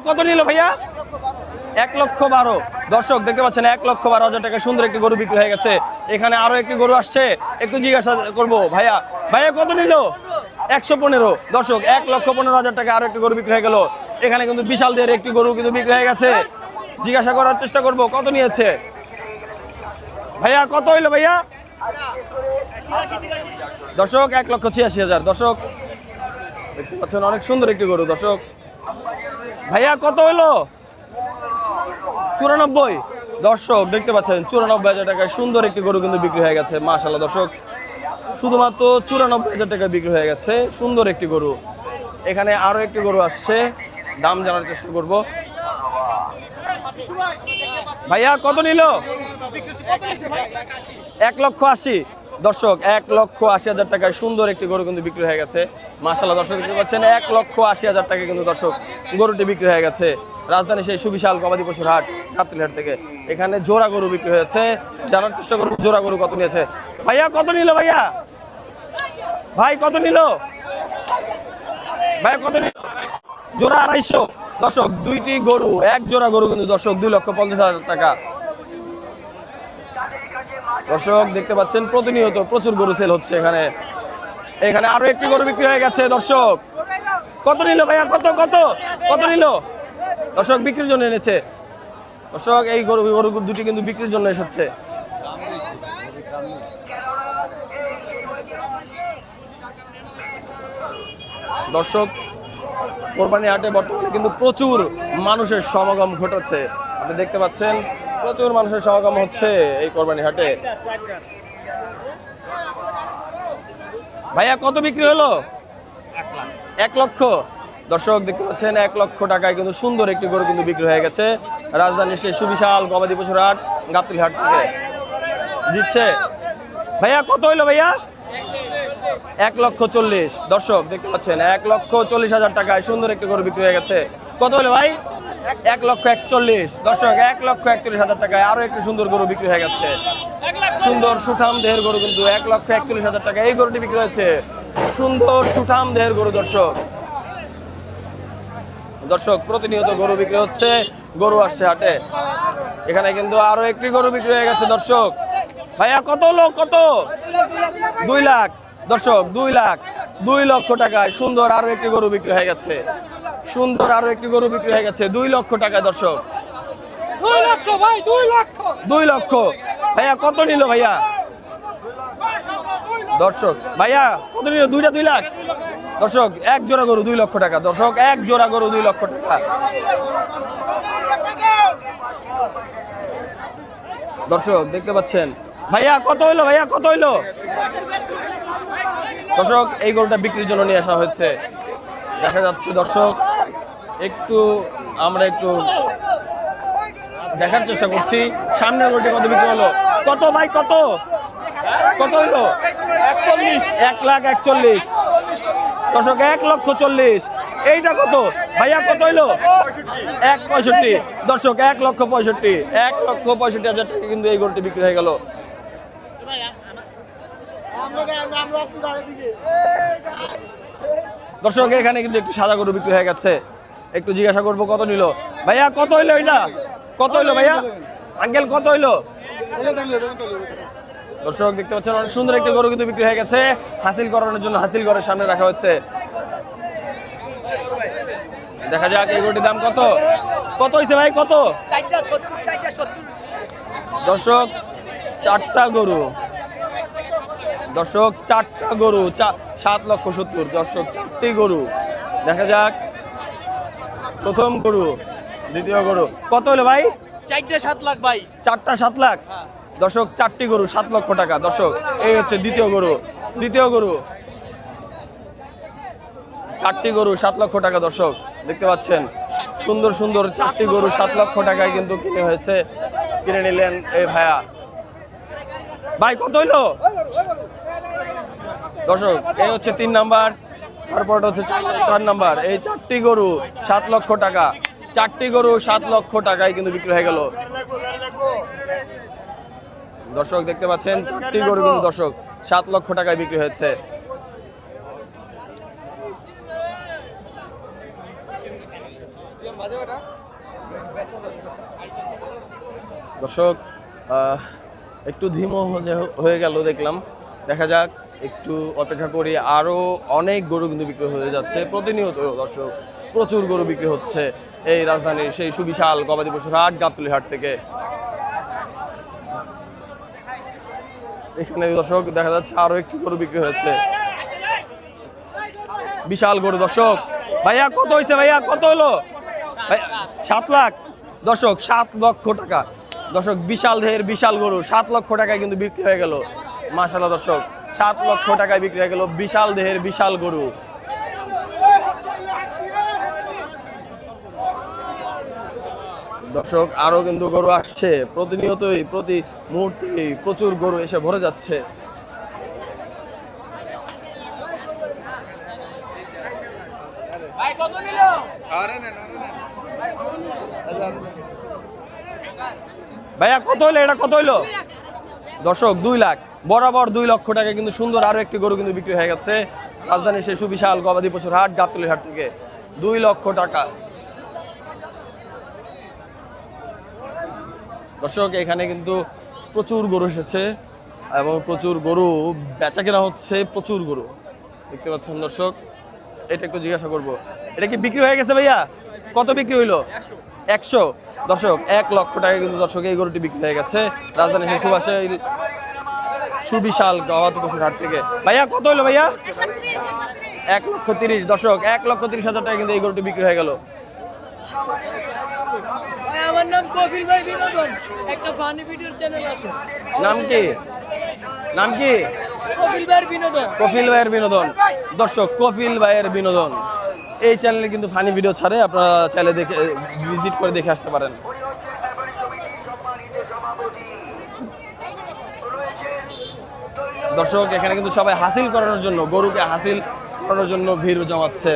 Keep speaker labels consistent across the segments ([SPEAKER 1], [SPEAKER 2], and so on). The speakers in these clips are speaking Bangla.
[SPEAKER 1] কত নিল ভাইয়া? 1,12,000। দর্শক দেখতে পাচ্ছেন 1,12,000 টাকা সুন্দর একটি গরু বিক্রি হয়ে গেছে। এখানে আরো একটি গরু আসছে, একটু জিজ্ঞাসা করবো ভাইয়া, ভাইয়া কত নিল? 115। দর্শক 1,15,000 টাকা আরো একটি গরু বিক্রি হয়ে গেল। এখানে কিন্তু বিশাল দের একটি গরু কিন্তু বিক্রি হয়ে গেছে। জিজ্ঞাসা করার চেষ্টা করব কত নিয়েছে ভাইয়া, কত হইলো ভাইয়া? দর্শক 1,86,000। দর্শক দেখতে পাচ্ছেন অনেক সুন্দর একটি গরু। দর্শক ভাইয়া কত হইলো? 94। দর্শক দেখতে পাচ্ছেন 94,000 টাকায় সুন্দর একটি গরু কিন্তু বিক্রি হয়ে গেছে। মাশাআল্লাহ দর্শক, শুধুমাত্র 94,000 টাকা বিক্রি হয়ে গেছে সুন্দর একটি গরু। এখানে আরো একটি গরু আসছে, দাম জানার চেষ্টা করব। ভাইয়া কত নিল? 1,80,000। দর্শক 1,80,000 টাকায় সুন্দর একটি গরু কিন্তু বিক্রি হয়ে গেছে। মাশাআল্লাহ দর্শক দেখতে পাচ্ছেন 1,80,000 টাকা কিন্তু দর্শক গরুটি বিক্রি হয়ে গেছে। রাজধানী সেই সুবিশাল গবাদি পশুর হাট গাবতলী থেকে এখানে জোড়া গরু বিক্রি হয়েছে। জানার চেষ্টা করবো জোড়া গরু কত নিয়েছে। ভাইয়া কত নিল? ভাইয়া ভাই কত নিল? ভাইয়া কত নিল? জোড়া 250। দর্শক দুইটি গরু, এক জোড়া গরু কিন্তু দর্শক 2,50,000 টাকা। দর্শক দেখতে পাচ্ছেন প্রতিনিয়ত প্রচুর গরু সেল হচ্ছে এখানে। এখানে আরো একটি গরু বিক্রি হয়ে গেছে। দর্শক কত নিল ভাইয়া? কত কত কত নিল? দর্শক বিক্রির জন্য এনেছে। দর্শক এই গরু দুটি কিন্তু বিক্রির জন্য এসেছে। দর্শক কোরবানি হাটে বর্তমানে কিন্তু প্রচুর মানুষের সমাগম ঘটেছে। আপনি দেখতে পাচ্ছেন প্রচুর মানুষের সমাগম হচ্ছে এই কোরবানি হাটে। ভাইয়া কত বিক্রি হলো? 1 লক্ষ। দর্শক দেখতে পাচ্ছেন 1 লক্ষ টাকায় কিন্তু সুন্দর একটি গরু কিন্তু বিক্রি হয়ে গেছে রাজধানীর সেই সুবিশাল গবাদি পশুর হাট গাবতলী হাট থেকে জিতছে। ভাইয়া কত হইলো ভাইয়া? 1,40,000। দর্শক দেখতে পাচ্ছেন 1,40,000 টাকায় সুন্দর একটি গরু বিক্রি হয়ে গেছে। কত হলো ভাই? 1,41,000। দর্শক 1,41,000 টাকায় আরো একটি সুন্দর গরু বিক্রি হয়ে গেছে। সুন্দর সুঠাম দেহের গরু কিন্তু 1,41,000 টাকা এই গরুটি বিক্রি হয়েছে। সুন্দর সুঠাম দেহের গরু। দর্শক প্রতিনিয়ত গরু বিক্রি হচ্ছে, গরু আসছে হাটে। এখানে কিন্তু আরো একটি গরু বিক্রি হয়ে গেছে। দর্শক ভাইয়া কত হলো? কত? 2 লাখ। দর্শক 2 লক্ষ টাকায় সুন্দর আরো একটি গরু বিক্রি হয়ে গেছে। সুন্দর আরো একটি গরু বিক্রি হয়ে গেছে 2 লক্ষ টাকায়। দর্শক
[SPEAKER 2] 2 লক্ষ ভাই, 2 লক্ষ।
[SPEAKER 1] 2 লক্ষ। ভাইয়া কত নিল ভাইয়া? দর্শক ভাইয়া কত নিল? 2 লাখ। দর্শক এক জোড়া গরু 2 লক্ষ টাকা। দর্শক এক জোড়া গরু 2 লক্ষ টাকা। দর্শক দেখতে পাচ্ছেন ভাইয়া কত হইলো? ভাইয়া কত হইলো? দর্শক এই গরুটা বিক্রির জন্য নিয়ে আসা হয়েছে। দেখা যাচ্ছে দর্শক আমরা একটু দেখার চেষ্টা করছি সামনের গরুটি কত বিক্রি হলো। কত ভাই? কত কত হইলো? 1,41,000। দর্শক 1,40,000। এইটা কত ভাইয়া? কত হইলো? 1,65,000। দর্শক 1,65,000। 1,65,000 টাকা কিন্তু এই গরুটি বিক্রি হয়ে গেল। দর্শক এখানে কিন্তু একটু সাদা গরু বিক্রি হয়ে গেছে। একটু জিজ্ঞাসা করবো কত নিল। ভাইয়া কত হইলো? এটা কত হইলো ভাইয়া? আঙ্কেল কত হইলো? দর্শক দেখতে পাচ্ছেন অনেক সুন্দর একটা গরু কিন্তু বিক্রি হয়ে গেছে। হাসিল করানোর জন্য হাসিল ঘরের সামনে রাখা হচ্ছে। দেখা যাক এই গরুটির দাম কত। কত হয়েছে ভাই? কত?
[SPEAKER 2] 470।
[SPEAKER 1] দর্শক 4টা গরু। দর্শক 4টা গরু 7,70,000। দর্শক 4টি গরু। দেখা যাক প্রথম গরু, দ্বিতীয় গরু কত হলো ভাই?
[SPEAKER 2] 4টা 7 লাখ ভাই।
[SPEAKER 1] 4টা 7 লাখ। দর্শক 4টি গরু 7 লক্ষ টাকা। দর্শক এই হচ্ছে দ্বিতীয় গরু। 4টি গরু 7 লক্ষ টাকা। দর্শক দেখতে পাচ্ছেন সুন্দর সুন্দর 4টি গরু 7 লক্ষ টাকায় কিন্তু কিনে নিলেন এই ভাইয়া। ভাই কত হইলো? দর্শক এই হচ্ছে 3 নাম্বার, তারপর হচ্ছে 4 নাম্বার। এই 4টি গরু 7 লক্ষ টাকা। 4টি গরু 7 লক্ষ টাকায় কিন্তু বিক্রি হয়ে গেল। দর্শক দেখতে পাচ্ছেন 4টি গরু কিন্তু দর্শক 7 লক্ষ টাকায় বিক্রি হয়েছে। দর্শক একটু ধীমো হয়ে গেল দেখলাম, দেখা যাক একটু অপেক্ষা করি। আরো অনেক গরু কিন্তু বিক্রি হয়ে যাচ্ছে প্রতিনিয়ত দর্শক, প্রচুর গরু বিক্রি হচ্ছে এই রাজধানীর সেই সুবিশাল গবাদি পশুর হাট গাবতলী হাট থেকে। এখানে দর্শক দেখা যাচ্ছে আরো একটি গরু বিক্রি হয়েছে, বিশাল গরু দর্শক। ভাইয়া কত হয়েছে, ভাইয়া কত হলো? 7 লাখ দর্শক, 7 লক্ষ টাকা দর্শক। বিশাল দেহের বিশাল গরু 7 লক্ষ টাকায় কিন্তু বিক্রি হয়ে গেল। মাশাআল্লাহ দর্শক, 7 লক্ষ টাকায় বিক্রি হয়ে গেল বিশাল দেহের বিশাল গরু। দর্শক আরো কিন্তু গরু আসছে প্রতিনিয়তই, প্রতি মুহূর্তেই প্রচুর গরু এসে ভরে যাচ্ছে। ভাইয়া কত হইলো, এটা কত হইলো? দর্শক 2 লাখ, বরাবর 2 লক্ষ টাকা কিন্তু সুন্দর আরো একটি গরু কিন্তু বিক্রি হয়ে গেছে রাজধানীর সেই সুবিশাল গবাদি পশুর হাট গাবতলী হাট থেকে। 2 লক্ষ টাকা দর্শক। এখানে কিন্তু প্রচুর গরু এসেছে এবং প্রচুর গরু বেচা কেনা হচ্ছে, প্রচুর গরু দেখতে পাচ্ছেন দর্শক। এটা একটু জিজ্ঞাসা করব, এটা কি বিক্রি হয়ে গেছে ভাইয়া? কত বিক্রি হইলো? 100 দর্শক, 1 লক্ষ টাকা কিন্তু দর্শক এই গরুটি বিক্রি হয়ে গেছে রাজধানীর সেই সুবিশাল গবাদি পশুর হাট থেকে। ভাইয়া কত হইলো ভাইয়া? 1,30,000 দর্শক, 1,30,000 টাকা কিন্তু এই গরুটি বিক্রি হয়ে গেল।
[SPEAKER 2] আমার নাম কফিল ভাই বিনোদন, একটা ফানি ভিডিওর চ্যানেল আছে।
[SPEAKER 1] নাম কি? নাম কি?
[SPEAKER 2] কফিল ভাইয়ের বিনোদন।
[SPEAKER 1] কফিল ভাইয়ের বিনোদন দর্শক, কফিল ভাইয়ের বিনোদন এই চ্যানেলে কিন্তু ফানি ভিডিও ছাড়ে, আপনারা চাইলে দেখে ভিজিট করে দেখে আসতে পারেন। দর্শক এখানে কিন্তু সবাই হাসিল করানোর জন্য, গরুকে হাসিল করানোর জন্য ভিড় জমাচ্ছে।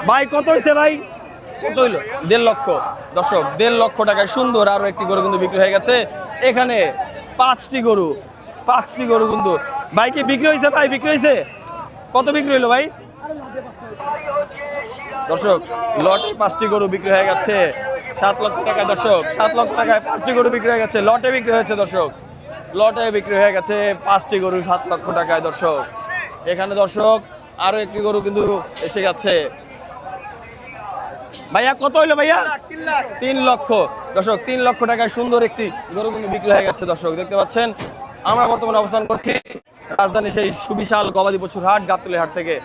[SPEAKER 1] ভাই কত হয়েছে ভাই? কত হইলো? 1.5 লক্ষ দর্শক, 1.5 লক্ষ টাকায় সুন্দর আরো একটি গরু কিন্তু বিক্রি হয়ে গেছে। এখানে 5টি গরু কিন্তু। ভাই কি বিক্রি হয়েছে? ভাই বিক্রি হয়েছে, কত বিক্রি হইলো ভাই? দর্শক লটে 5টি গরু বিক্রি হয়ে গেছে 7 লক্ষ টাকায় দর্শক। 7 লক্ষ টাকায় 5টি গরু বিক্রি হয়ে গেছে, লটে বিক্রি হয়েছে দর্শক। লটে বিক্রি হয়ে গেছে 5টি গরু 7 লক্ষ টাকায় দর্শক। এখানে দর্শক আরো একটি গরু কিন্তু এসে গেছে। ভাইয়া কত হইলো ভাইয়া? 3 লক্ষ দর্শক, 3 লক্ষ টাকায় সুন্দর একটি গরু কিন্তু বিক্রি হয়ে গেছে দর্শক। দেখতে পাচ্ছেন আমরা বর্তমানে অবস্থান করছি রাজধানীর সেই সুবিশাল গবাদি পশুর হাট গাবতলী হাট থেকে।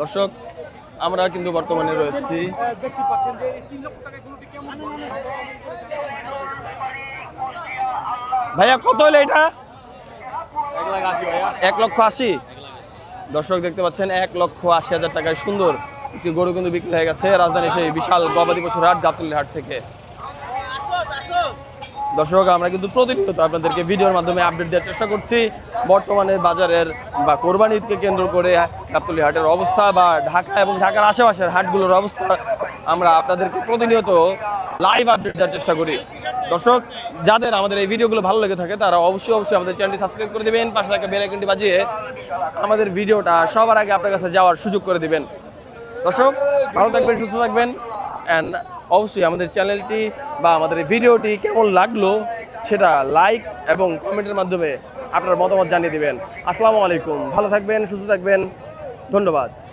[SPEAKER 1] দর্শক আমরা কিন্তু বর্তমানে রয়েছি, ভাইয়া কত হলো এটা? 1,80,000 দর্শক দেখতে পাচ্ছেন 1,80,000 টাকায় সুন্দর একটি গরু কিন্তু বিক্রি হয়ে গেছে রাজধানীর সেই বিশাল গবাদি পশুর হাট গাবতলী হাট থেকে। দর্শক আমরা কিন্তু প্রতিনিয়ত আপনাদেরকে ভিডিওর মাধ্যমে আপডেট দেওয়ার চেষ্টা করছি বর্তমানে বাজারের বা কোরবানি ঈদকে কেন্দ্র করে গাবতলী হাটের অবস্থা বা ঢাকা এবং ঢাকার আশেপাশের হাটগুলোর অবস্থা আমরা আপনাদেরকে প্রতিনিয়ত লাইভ আপডেট দেওয়ার চেষ্টা করি। দর্শক যাদের আমাদের এই ভিডিওগুলো ভালো লেগে থাকে তারা অবশ্যই আমাদের চ্যানেলটি সাবস্ক্রাইব করে দিবেন, পাশে থাকা বেল আইকনটি বাজিয়ে আমাদের ভিডিওটা সবার আগে আপনার কাছে যাওয়ার সুযোগ করে দিবেন। দর্শক ভালো থাকবেন, সুস্থ থাকবেন, অ্যান্ড অবশ্যই আমাদের চ্যানেলটি বা আমাদের এই ভিডিওটি কেমন লাগলো সেটা লাইক এবং কমেন্টের মাধ্যমে আপনার মতামত জানিয়ে দিবেন। আসসালামু আলাইকুম, ভালো থাকবেন, সুস্থ থাকবেন, ধন্যবাদ।